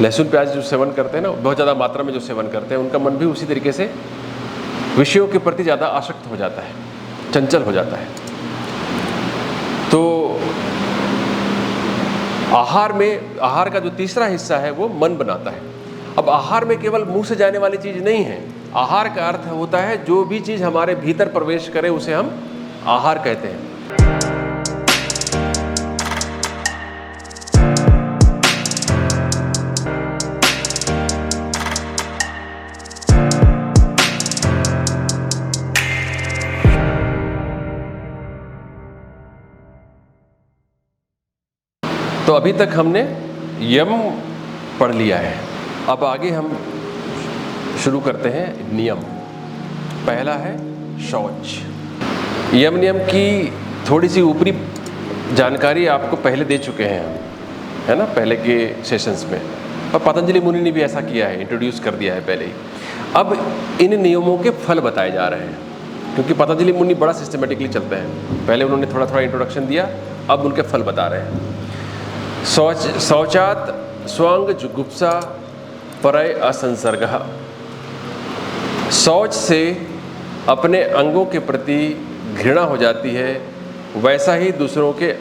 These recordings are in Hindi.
लहसुन प्याज जो सेवन करते हैं ना, बहुत ज़्यादा मात्रा में जो सेवन करते हैं, उनका मन भी उसी तरीके से विषयों के प्रति ज़्यादा आसक्त हो जाता है, चंचल हो जाता है। तो आहार का जो तीसरा हिस्सा है वो मन बनाता है। अब आहार में केवल मुंह से जाने वाली चीज़ नहीं है। आहार का अर्थ होता है जो भी चीज़ हमारे भीतर प्रवेश करे उसे हम आहार कहते हैं। तो अभी तक हमने यम पढ़ लिया है। अब आगे हम शुरू करते हैं नियम। पहला है शौच। यम नियम की थोड़ी सी ऊपरी जानकारी आपको पहले दे चुके हैं हम, है ना, पहले के सेशंस में। और पतंजलि मुनि ने भी ऐसा किया है, इंट्रोड्यूस कर दिया है पहले ही। अब इन नियमों के फल बताए जा रहे हैं, क्योंकि पतंजलि मुनि बड़ा सिस्टमेटिकली चलते हैं। पहले उन्होंने थोड़ा थोड़ा इंट्रोडक्शन दिया, अब उनके फल बता रहे हैं। शौचात स्वांग जुगुप्सा परय असंसर्गः। शौच से अपने अंगों के प्रति घृणा हो जाती है, वैसा ही दूसरों के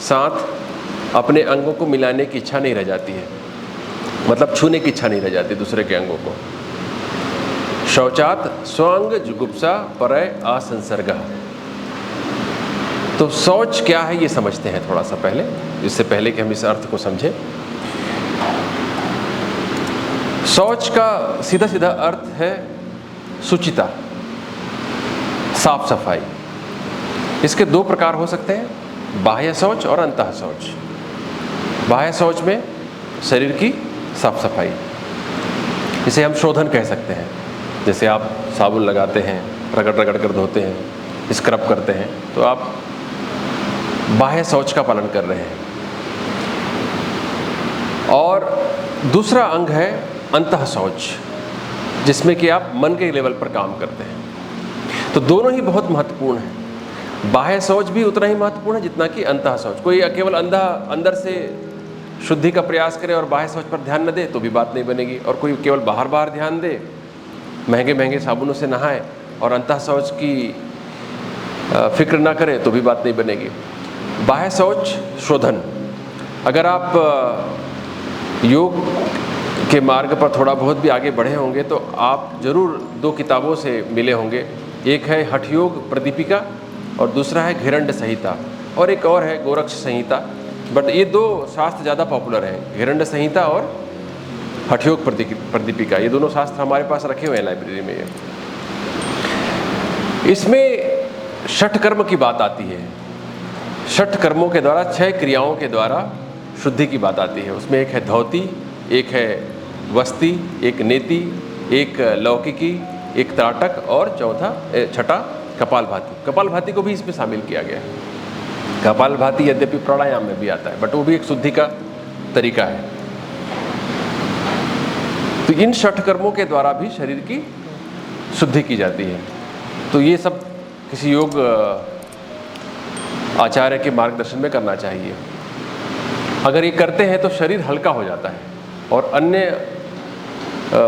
साथ अपने अंगों को मिलाने की इच्छा नहीं रह जाती है, मतलब छूने की इच्छा नहीं रह जाती दूसरे के अंगों को। शौचात स्वांग जुगुप्सा परय असंसर्गः। तो शौच क्या है ये समझते हैं थोड़ा सा पहले, इससे पहले कि हम इस अर्थ को समझें। शौच का सीधा सीधा अर्थ है शुचिता, साफ सफाई। इसके दो प्रकार हो सकते हैं, बाह्य शौच और अंतः शौच। बाह्य शौच में शरीर की साफ सफाई, इसे हम शोधन कह सकते हैं। जैसे आप साबुन लगाते हैं, रगड़ रगड़ कर धोते हैं, स्क्रब करते हैं, तो आप बाह्य शौच का पालन कर रहे हैं। और दूसरा अंग है अंतः शौच, जिसमें कि आप मन के लेवल पर काम करते हैं। तो दोनों ही बहुत महत्वपूर्ण हैं। बाह्य शौच भी उतना ही महत्वपूर्ण है जितना कि अंतः शौच। कोई केवल अंदर से शुद्धि का प्रयास करे और बाह्य शौच पर ध्यान न दे तो भी बात नहीं बनेगी। और कोई केवल बाहर ध्यान दे, महंगे महंगे साबुनों से नहाए और अंतः शौच की फिक्र ना करे तो भी बात नहीं बनेगी। बाह्य शौच शोधन। अगर आप योग के मार्ग पर थोड़ा बहुत भी आगे बढ़े होंगे तो आप जरूर दो किताबों से मिले होंगे। एक है हठयोग प्रदीपिका और दूसरा है घिरण्ड संहिता, और एक और है गोरक्ष संहिता। बट ये दो शास्त्र ज़्यादा पॉपुलर हैं, घिरण्ड संहिता और हठयोग प्रदीपिका। ये दोनों शास्त्र हमारे पास रखे हुए हैं लाइब्रेरी में। इसमें षठ कर्म की बात आती है। षठ कर्मों के द्वारा, 6 क्रियाओं के द्वारा शुद्धि की बात आती है। उसमें एक है धौती, एक है वस्ती, एक नेति, एक लौकिकी, एक त्राटक और छठा कपालभाति। कपालभाति को भी इसमें शामिल किया गया है। कपालभाति यद्यपि प्राणायाम में भी आता है, बट वो भी एक शुद्धि का तरीका है। तो इन षठ कर्मों के द्वारा भी शरीर की शुद्धि की जाती है। तो ये सब किसी योग आचार्य के मार्गदर्शन में करना चाहिए। अगर ये करते हैं तो शरीर हल्का हो जाता है और अन्य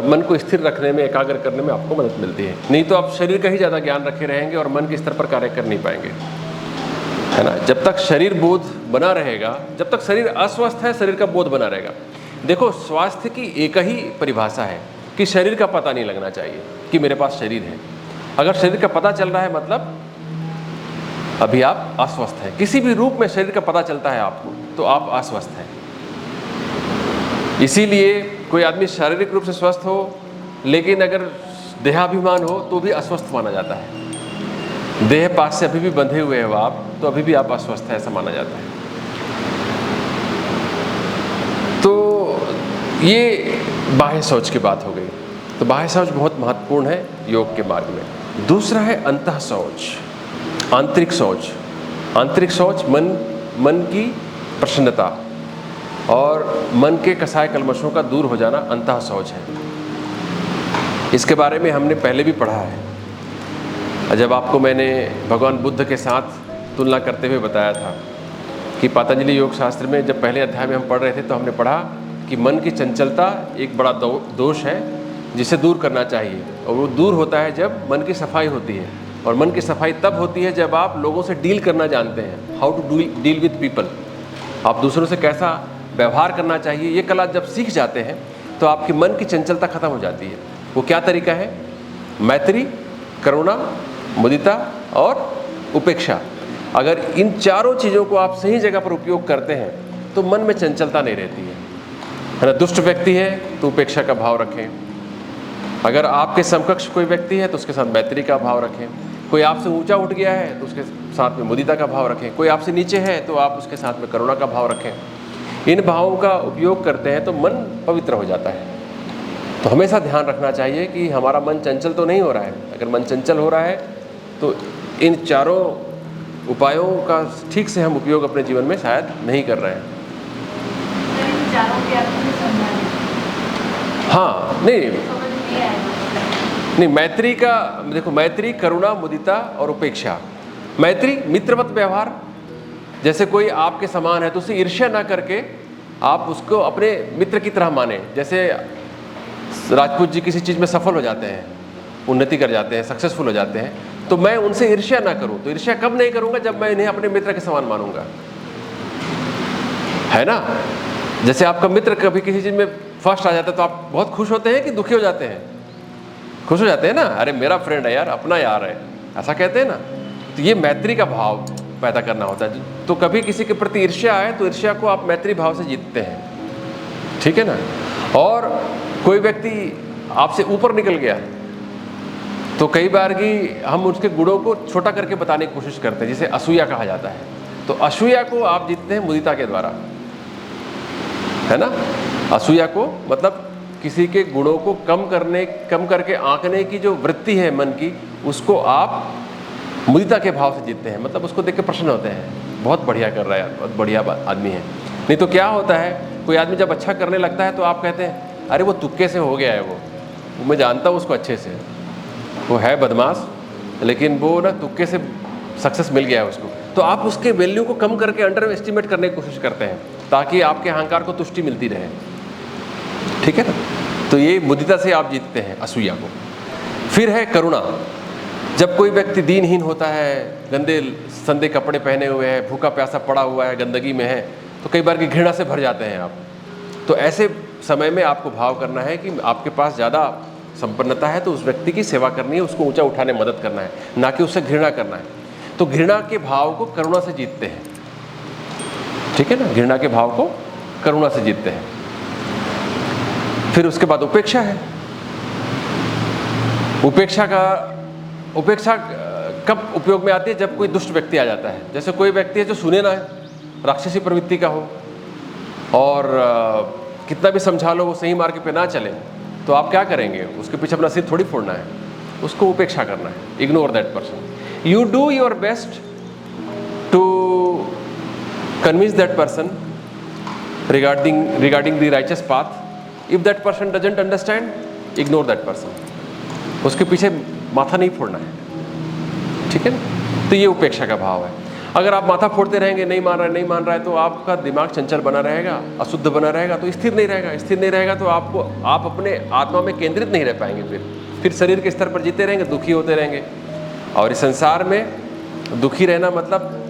मन को स्थिर रखने में, एकाग्र करने में आपको मदद मिलती है। नहीं तो आप शरीर का ही ज़्यादा ज्ञान रखे रहेंगे और मन के स्तर पर कार्य कर नहीं पाएंगे, है ना। जब तक शरीर बोध बना रहेगा, जब तक शरीर अस्वस्थ है, शरीर का बोध बना रहेगा। देखो, स्वास्थ्य की एक ही परिभाषा है कि शरीर का पता नहीं लगना चाहिए कि मेरे पास शरीर है। अगर शरीर का पता चल रहा है मतलब अभी आप अस्वस्थ हैं। किसी भी रूप में शरीर का पता चलता है आपको तो आप अस्वस्थ हैं। इसीलिए कोई आदमी शारीरिक रूप से स्वस्थ हो लेकिन अगर देहाभिमान हो तो भी अस्वस्थ माना जाता है। देह पास से अभी भी बंधे हुए हो आप तो अभी भी आप अस्वस्थ है, ऐसा माना जाता है। तो ये बाह्य शौच की बात हो गई। तो बाह्य शौच बहुत महत्वपूर्ण है योग के मार्ग में। दूसरा है अंतः शौच, आंतरिक शौच। आंतरिक शौच मन की प्रसन्नता और मन के कसाय कलमशों का दूर हो जाना अंतः शौच है। इसके बारे में हमने पहले भी पढ़ा है। जब आपको मैंने भगवान बुद्ध के साथ तुलना करते हुए बताया था कि पतंजलि योग शास्त्र में जब पहले अध्याय में हम पढ़ रहे थे तो हमने पढ़ा कि मन की चंचलता एक बड़ा दोष है जिसे दूर करना चाहिए, और वो दूर होता है जब मन की सफाई होती है। और मन की सफाई तब होती है जब आप लोगों से डील करना जानते हैं, how to deal with people. आप दूसरों से कैसा व्यवहार करना चाहिए, ये कला जब सीख जाते हैं तो आपके मन की चंचलता खत्म हो जाती है। वो क्या तरीका है? मैत्री, करुणा, मुदिता और उपेक्षा। अगर इन चारों चीज़ों को आप सही जगह पर उपयोग करते हैं तो मन में चंचलता नहीं रहती है ना। दुष्ट व्यक्ति है तो उपेक्षा का भाव रखें, अगर आपके समकक्ष कोई व्यक्ति है तो उसके साथ मैत्री का भाव रखें, कोई आपसे ऊंचा उठ गया है तो उसके साथ में मुदिता का भाव रखें, कोई आपसे नीचे है तो आप उसके साथ में करुणा का भाव रखें। इन भावों का उपयोग करते हैं तो मन पवित्र हो जाता है। तो हमेशा ध्यान रखना चाहिए कि हमारा मन चंचल तो नहीं हो रहा है। अगर मन चंचल हो रहा है तो इन चारों उपायों का ठीक से हम उपयोग अपने जीवन में शायद नहीं कर रहे हैं। हाँ, नहीं, मैत्री का देखो, मैत्री, करुणा, मुदिता और उपेक्षा। मैत्री मित्रवत व्यवहार, जैसे कोई आपके समान है तो उससे ईर्ष्या ना करके आप उसको अपने मित्र की तरह माने। जैसे राजपूत जी किसी चीज़ में सफल हो जाते हैं, उन्नति कर जाते हैं, सक्सेसफुल हो जाते हैं, तो मैं उनसे ईर्ष्या ना करूं। तो ईर्ष्या कब नहीं करूंगा? जब मैं इन्हें अपने मित्र के समान मानूंगा, है ना। जैसे आपका मित्र कभी किसी चीज़ में फर्स्ट आ जाता है तो आप बहुत खुश होते हैं कि दुखी हो जाते हैं? खुश हो जाते हैं ना, अरे मेरा फ्रेंड है यार, अपना यार है, ऐसा कहते हैं ना। तो ये मैत्री का भाव पैदा करना होता है। तो कभी किसी के प्रति ईर्ष्या आए तो ईर्ष्या को आप मैत्री भाव से जीतते हैं, ठीक है ना। और कोई व्यक्ति आपसे ऊपर निकल गया तो कई बार कि हम उसके गुणों को छोटा करके बताने की कोशिश करते हैं, जिसे असूया कहा जाता है। तो असूया को आप जीतते हैं मुदिता के द्वारा, है ना। असूया को मतलब किसी के गुणों को कम करके आंकने की जो वृत्ति है मन की, उसको आप मुदिता के भाव से जीतते हैं। मतलब उसको देख के प्रसन्न होते हैं, बहुत बढ़िया कर रहा है, बहुत बढ़िया आदमी है। नहीं तो क्या होता है, कोई आदमी जब अच्छा करने लगता है तो आप कहते हैं अरे वो तुक्के से हो गया है, वो मैं जानता हूँ उसको अच्छे से, वो है बदमाश, लेकिन वो ना तुक्के से सक्सेस मिल गया है उसको। तो आप उसके वैल्यू को कम करके अंडर एस्टिमेट करने की कोशिश करते हैं ताकि आपके अहंकार को तुष्टि मिलती रहे, ठीक है ना। तो ये मुदिता से आप जीतते हैं असूया को। फिर है करुणा। जब कोई व्यक्ति दीनहीन होता है, गंदे संदे कपड़े पहने हुए है, भूखा प्यासा पड़ा हुआ है, गंदगी में है, तो कई बार की घृणा से भर जाते हैं आप। तो ऐसे समय में आपको भाव करना है कि आपके पास ज़्यादा संपन्नता है तो उस व्यक्ति की सेवा करनी है, उसको ऊंचा उठाने में मदद करना है, ना कि उससे घृणा करना है। तो घृणा के भाव को करुणा से जीतते हैं, ठीक है ना। घृणा के भाव को करुणा से जीतते हैं। फिर उसके बाद उपेक्षा है। उपेक्षा कब उपयोग में आती है? जब कोई दुष्ट व्यक्ति आ जाता है। जैसे कोई व्यक्ति है जो सुने ना है, राक्षसी प्रवृत्ति का हो और कितना भी समझा लो वो सही मार्ग पे ना चले, तो आप क्या करेंगे? उसके पीछे अपना सिर थोड़ी फोड़ना है, उसको उपेक्षा करना है, ignore that person. You do your best to convince that person regarding the righteous path. If that person doesn't understand, ignore that person. उसके पीछे माथा नहीं फोड़ना है, ठीक है ना। तो ये उपेक्षा का भाव है। अगर आप माथा फोड़ते रहेंगे, नहीं मान रहा है, तो आपका दिमाग चंचल बना रहेगा, अशुद्ध बना रहेगा, तो स्थिर नहीं रहेगा। तो आप अपने आत्मा में केंद्रित नहीं रह पाएंगे। फिर शरीर के स्तर पर जीते रहेंगे, दुखी होते रहेंगे। और इस संसार में दुखी रहना मतलब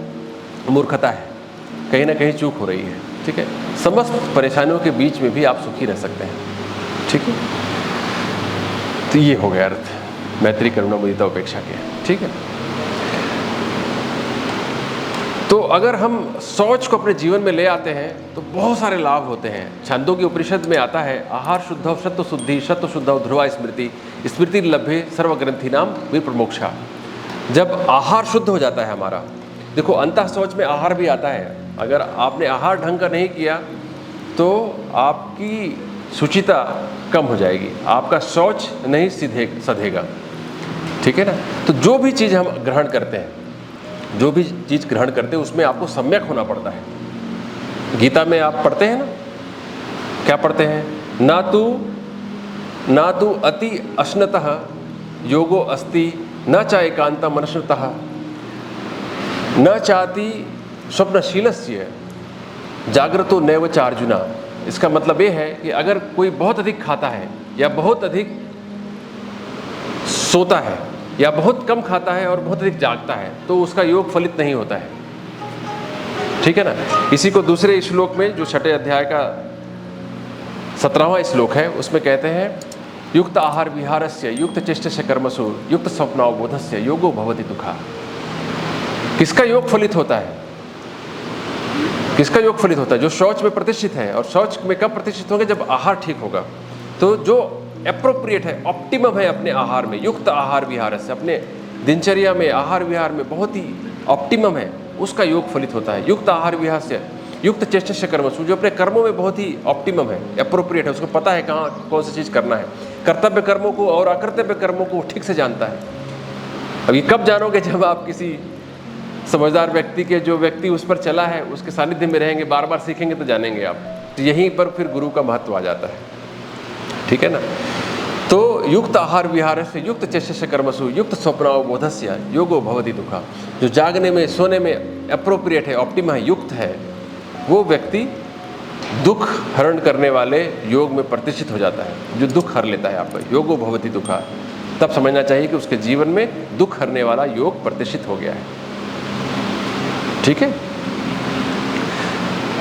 मूर्खता है, कहीं ना कहीं चूक हो रही है, ठीक है। समस्त परेशानियों के बीच में भी आप सुखी रह सकते हैं, ठीक है। तो ये हो गया अर्थ मैत्री, करुणा, मुदिता, उपेक्षा के, ठीक है। तो अगर हम शौच को अपने जीवन में ले आते हैं तो बहुत सारे लाभ होते हैं। छंदों की उपनिषद में आता है, आहार शुद्धौ सत्व शुद्धि, सत्व शुद्धौ ध्रुवा स्मृति, स्मृति लभ्ये सर्वग्रंथि नाम विप्रमोक्षा। जब आहार शुद्ध हो जाता है हमारा, देखो अंतः शौच में आहार भी आता है। अगर आपने आहार ढंग का नहीं किया तो आपकी शुचिता कम हो जाएगी, आपका शौच नहीं सधेगा, ठीक है ना। तो जो भी चीज़ हम ग्रहण करते हैं, उसमें आपको सम्यक होना पड़ता है। गीता में आप पढ़ते हैं ना, क्या पढ़ते हैं? ना तू अति अश्नतः योगो अस्ति, न च एकांत मनश्नुतः, न चाति स्वप्नशीलस्य जागृतो नैव च अर्जुना। इसका मतलब ये है कि अगर कोई बहुत अधिक खाता है या बहुत अधिक सोता है या बहुत कम खाता है और बहुत अधिक जागता है तो उसका योग फलित नहीं होता है। ठीक है ना। इसी को दूसरे श्लोक में जो 6 अध्याय का 17वां श्लोक है उसमें कहते हैं युक्त आहार विहारस्य युक्त चेष्टस्य कर्मसु युक्त स्वप्नावबोधस्य योगो भवति दुःखा। किसका योग फलित होता है? किसका योग फलित होता है? जो शौच में प्रतिष्ठित है। और शौच में कब प्रतिष्ठित होंगे? जब आहार ठीक होगा। तो जो एप्रोप्रिएट है, ऑप्टिमम है अपने आहार में, युक्त आहार विहार से, अपने दिनचर्या में आहार विहार में बहुत ही ऑप्टिमम है, उसका योग फलित होता है। युक्त आहार विहार से युक्त चेष्टस्य कर्मसु, जो अपने कर्मों में बहुत ही ऑप्टिमम है, एप्रोप्रिएट है, उसको पता है कहाँ कौन सी चीज़ करना है, कर्तव्य कर्मों को और अकर्तव्य कर्मों को ठीक से जानता है। अब ये कब जानोगे? जब आप किसी समझदार व्यक्ति के, जो व्यक्ति उस पर चला है, उसके सानिध्य में रहेंगे, बार बार सीखेंगे तो जानेंगे आप। तो यहीं पर फिर गुरु का महत्व आ जाता है। ठीक है ना। तो युक्त आहार विहार से युक्त चेष्टस्य कर्मसु युक्त स्वप्नावबोधस्य योगो भवति दुःखा। जो जागने में सोने में एप्रोप्रिएट है, ऑप्टिमा है, युक्त है, वो व्यक्ति दुख हरण करने वाले योग में प्रतिष्ठित हो जाता है, जो दुख हर लेता है आपका। योगो भवति दुःखा। तब समझना चाहिए कि उसके जीवन में दुख हरने वाला योग प्रतिष्ठित हो गया है। ठीक है।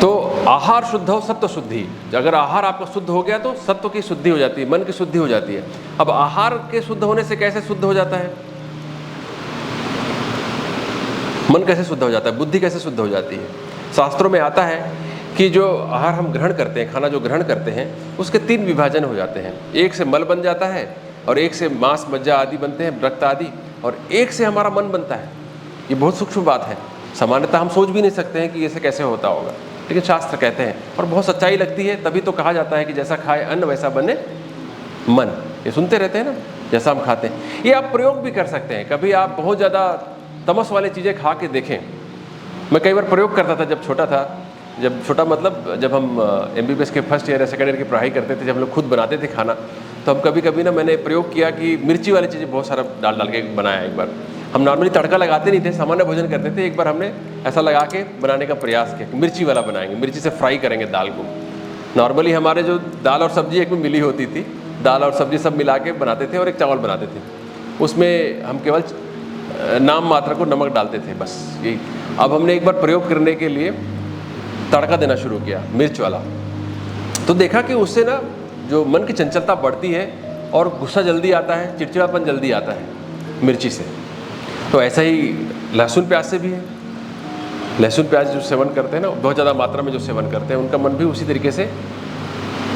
तो आहार शुद्ध हो सत्व शुद्धि। अगर आहार आपका शुद्ध हो गया तो सत्व की शुद्धि हो जाती है, मन की शुद्धि हो जाती है। अब आहार के शुद्ध होने से कैसे शुद्ध हो जाता है? मन कैसे शुद्ध हो जाता है? बुद्धि कैसे शुद्ध हो जाती है? शास्त्रों में आता है कि जो आहार हम ग्रहण करते हैं, खाना जो ग्रहण करते हैं, उसके 3 विभाजन हो जाते हैं। एक से मल बन जाता है, और एक से मांस मज्जा आदि बनते हैं, रक्त आदि, और एक से हमारा मन बनता है। ये बहुत सूक्ष्म बात है, सामान्यतः हम सोच भी नहीं सकते हैं कि ऐसे कैसे होता होगा, लेकिन शास्त्र कहते हैं और बहुत सच्चाई लगती है। तभी तो कहा जाता है कि जैसा खाए अन्न वैसा बने मन। ये सुनते रहते हैं ना, जैसा हम खाते हैं। ये आप प्रयोग भी कर सकते हैं। कभी आप बहुत ज़्यादा तमस वाली चीज़ें खा के देखें। मैं कई बार प्रयोग करता था जब छोटा था। जब छोटा मतलब जब हम MBBS के फर्स्ट ईयर या सेकेंड ईयर की पढ़ाई करते थे, जब हम लोग खुद बनाते थे खाना, तो हम कभी कभी ना मैंने प्रयोग किया कि मिर्ची वाली चीज़ें बहुत सारा डाल डाल के बनाया। एक बार हम नॉर्मली तड़का लगाते नहीं थे, सामान्य भोजन करते थे। एक बार हमने ऐसा लगा के बनाने का प्रयास किया कि मिर्ची वाला बनाएंगे, मिर्ची से फ्राई करेंगे दाल को। नॉर्मली हमारे जो दाल और सब्जी एक में मिली होती थी, दाल और सब्जी सब मिला के बनाते थे और एक चावल बनाते थे। उसमें हम केवल नाम मात्र को नमक डालते थे, बस यही। अब हमने एक बार प्रयोग करने के लिए तड़का देना शुरू किया मिर्च वाला, तो देखा कि उससे ना जो मन की चंचलता बढ़ती है और गुस्सा जल्दी आता है, चिड़चिड़ापन जल्दी आता है मिर्ची से। तो ऐसा ही लहसुन प्याज से भी है। लहसुन प्याज जो सेवन करते हैं ना, बहुत ज़्यादा मात्रा में जो सेवन करते हैं, उनका मन भी उसी तरीके से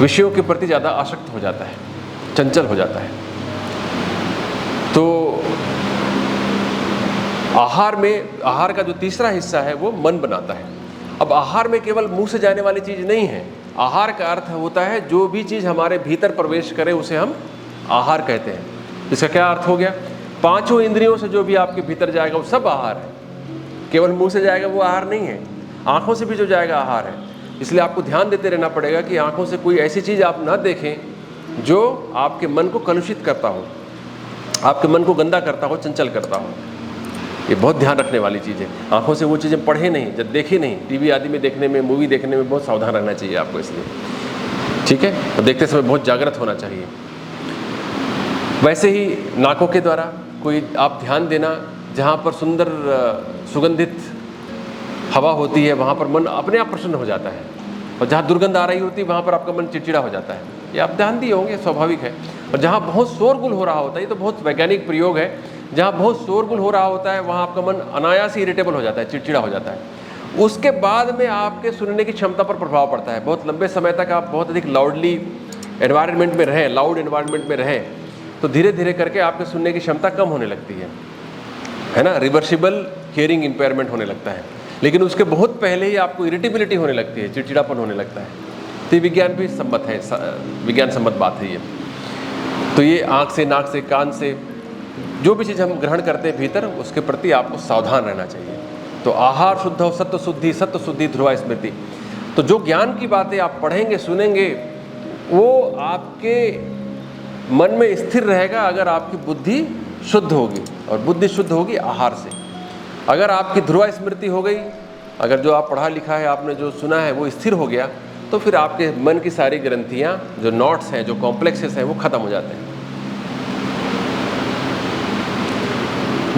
विषयों के प्रति ज़्यादा आसक्त हो जाता है, चंचल हो जाता है। तो आहार का जो तीसरा हिस्सा है वो मन बनाता है। अब आहार में केवल मुंह से जाने वाली चीज़ नहीं है। आहार का अर्थ होता है जो भी चीज़ हमारे भीतर प्रवेश करे उसे हम आहार कहते हैं। इसका क्या अर्थ हो गया? 5 इंद्रियों से जो भी आपके भीतर जाएगा वो सब आहार है। केवल मुंह से जाएगा वो आहार नहीं है, आँखों से भी जो जाएगा आहार है। इसलिए आपको ध्यान देते रहना पड़ेगा कि आँखों से कोई ऐसी चीज़ आप ना देखें जो आपके मन को कलुषित करता हो, आपके मन को गंदा करता हो, चंचल करता हो। ये बहुत ध्यान रखने वाली चीज़ है। आँखों से वो चीज़ें पढ़े नहीं, जब देखे नहीं। टीवी आदि में देखने में, मूवी देखने में बहुत सावधान रहना चाहिए आपको इसलिए। ठीक है। तो देखते समय बहुत जागृत होना चाहिए। वैसे ही नाकों के द्वारा कोई आप ध्यान देना, जहाँ पर सुंदर सुगंधित हवा होती है वहाँ पर मन अपने आप प्रसन्न हो जाता है, और जहाँ दुर्गंध आ रही होती है वहाँ पर आपका मन चिड़चिड़ा हो जाता है। ये आप ध्यान दिए होंगे, स्वाभाविक है। और जहाँ बहुत शोरगुल हो रहा होता है, ये तो बहुत वैज्ञानिक प्रयोग है, जहाँ बहुत शोरगुल हो रहा होता है वहाँ आपका मन अनायास ही इरिटेबल हो जाता है, चिड़चिड़ा हो जाता है। उसके बाद में आपके सुनने की क्षमता पर प्रभाव पड़ता है। बहुत लंबे समय तक आप बहुत अधिक लाउडली एनवायरनमेंट में रहें, लाउड एनवायरनमेंट में रहें, तो धीरे धीरे करके आपके सुनने की क्षमता कम होने लगती है ना। रिवर्सिबल हियरिंग इम्पेयरमेंट होने लगता है। लेकिन उसके बहुत पहले ही आपको इरिटेबिलिटी होने लगती है, चिड़चिड़ापन होने लगता है। तो ये विज्ञान भी सम्मत है, विज्ञान सम्मत बात है ये। तो ये आँख से, नाक से, कान से जो भी चीज़ हम ग्रहण करते हैं भीतर, उसके प्रति आपको सावधान रहना चाहिए। तो आहार शुद्ध हो सत्व शुद्धि ध्रुवा स्मृति। तो जो ज्ञान की बातें आप पढ़ेंगे, सुनेंगे, वो आपके मन में स्थिर रहेगा अगर आपकी बुद्धि शुद्ध होगी, और बुद्धि शुद्ध होगी आहार से। अगर आपकी ध्रुवा स्मृति हो गई, अगर जो आप पढ़ा लिखा है, आपने जो सुना है वो स्थिर हो गया, तो फिर आपके मन की सारी ग्रंथियां, जो नॉट्स हैं, जो कॉम्प्लेक्सेस हैं, वो खत्म हो जाते हैं।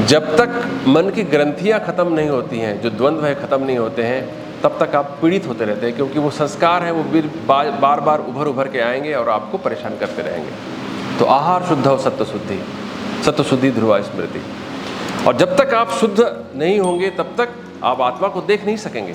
जब तक मन की ग्रंथियां खत्म नहीं होती हैं, जो द्वंद्व है खत्म नहीं होते हैं, तब तक आप पीड़ित होते रहते हैं, क्योंकि वो संस्कार हैं, वो बार बार उभर के आएंगे और आपको परेशान करते रहेंगे। तो आहार शुद्ध हो सत्व शुद्धि, सत्व शुद्धि ध्रुवा स्मृति। और जब तक आप शुद्ध नहीं होंगे तब तक आप आत्मा को देख नहीं सकेंगे।